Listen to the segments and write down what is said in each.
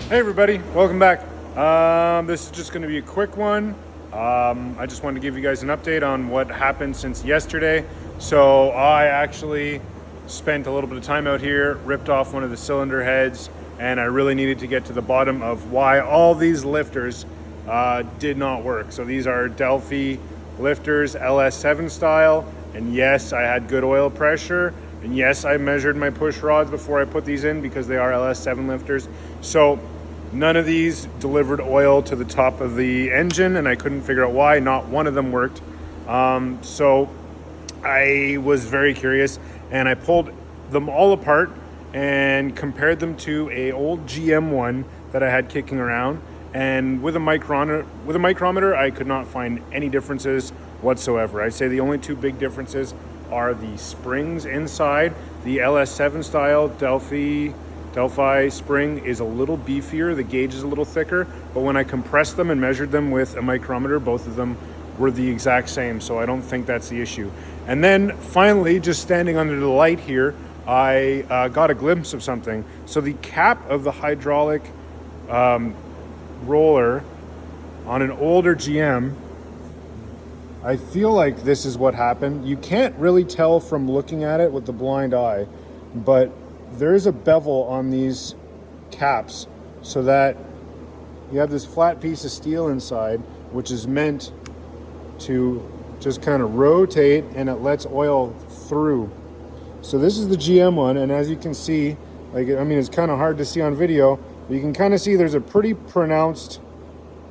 Hey everybody, welcome back. This is just going to be a quick one. I just wanted to give you guys an update on what happened since yesterday. So I actually spent a little bit of time out here, ripped off one of the cylinder heads, and I really needed to get to the bottom of why all these lifters did not work. So these are Delphi lifters, LS7 style, and yes, I had good oil pressure. And yes, I measured my push rods before I put these in because they are LS7 lifters. So none of these delivered oil to the top of the engine, and I couldn't figure out why. Not one of them worked. So I was very curious, and I pulled them all apart and compared them to a old GM one that I had kicking around. And with a micrometer, I could not find any differences whatsoever. I'd say the only two big differences are the springs inside. The LS7 style Delphi spring is a little beefier, the gauge is a little thicker, but when I compressed them and measured them with a micrometer, both of them were the exact same, so I don't think that's the issue. And then finally, just standing under the light here, I got a glimpse of something. So the cap of the hydraulic roller on an older GM, I feel like this is what happened. You can't really tell from looking at it with the blind eye, but there's a bevel on these caps so that you have this flat piece of steel inside, which is meant to just kind of rotate and it lets oil through. So this is the GM one, and as you can see, it's kind of hard to see on video, but you can kind of see there's a pretty pronounced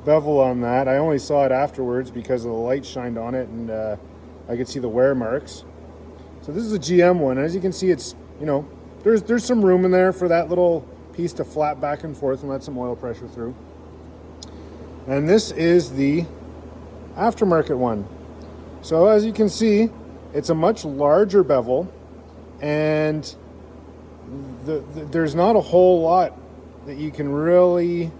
bevel on that. I only saw it afterwards because of the light shined on it, and I could see the wear marks. So this is a GM one. As you can see, it's, there's some room in there for that little piece to flap back and forth and let some oil pressure through. And this is the aftermarket one. So as you can see, it's a much larger bevel, and there's not a whole lot that you can really,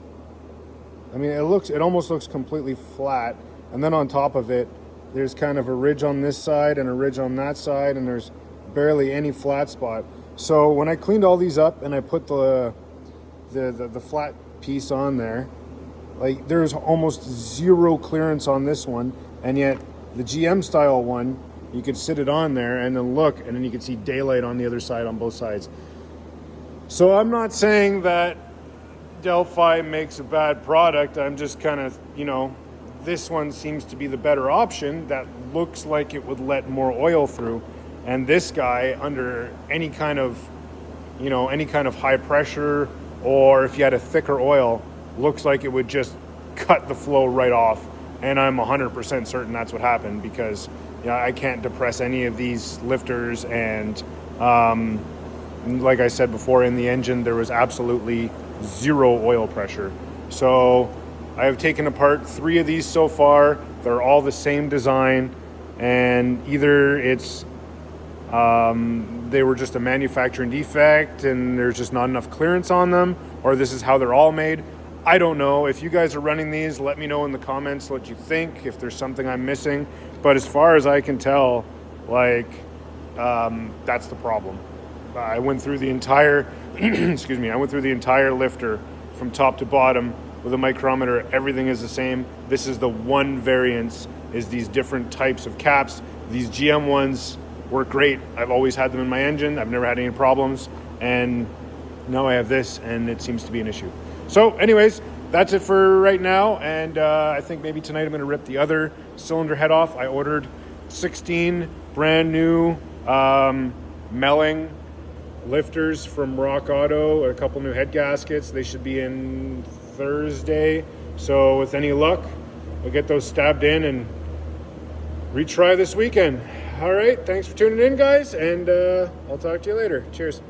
it almost looks completely flat, and then on top of it there's kind of a ridge on this side and a ridge on that side, and there's barely any flat spot. So when I cleaned all these up and I put the flat piece on there, like, there's almost zero clearance on this one, and yet the GM style one, you could sit it on there and then look, and then you could see daylight on the other side on both sides. So I'm not saying that Delphi makes a bad product. I'm just kind of, this one seems to be the better option that looks like it would let more oil through. And this guy, under any kind of high pressure, or if you had a thicker oil, looks like it would just cut the flow right off. And I'm 100% certain that's what happened, because I can't depress any of these lifters, and like I said before, in the engine there was absolutely zero oil pressure. So I have taken apart 3 of these so far. They're all the same design, and either it's they were just a manufacturing defect and there's just not enough clearance on them, or this is how they're all made. I don't know. If you guys are running these, let me know in the comments what you think, if there's something I'm missing. But as far as I can tell, that's the problem. I went through the entire I went through the entire lifter from top to bottom with a micrometer. Everything is the same. This is the one variance, is these different types of caps. These GM ones work great. I've always had them in my engine. I've never had any problems, and now I have this, and it seems to be an issue. So anyways, that's it for right now, and I think maybe tonight I'm going to rip the other cylinder head off. I ordered 16 brand new Melling lifters from Rock Auto, a couple new head gaskets. They should be in Thursday, so with any luck we'll get those stabbed in and retry this weekend. All right, thanks for tuning in, guys, and I'll talk to you later. Cheers.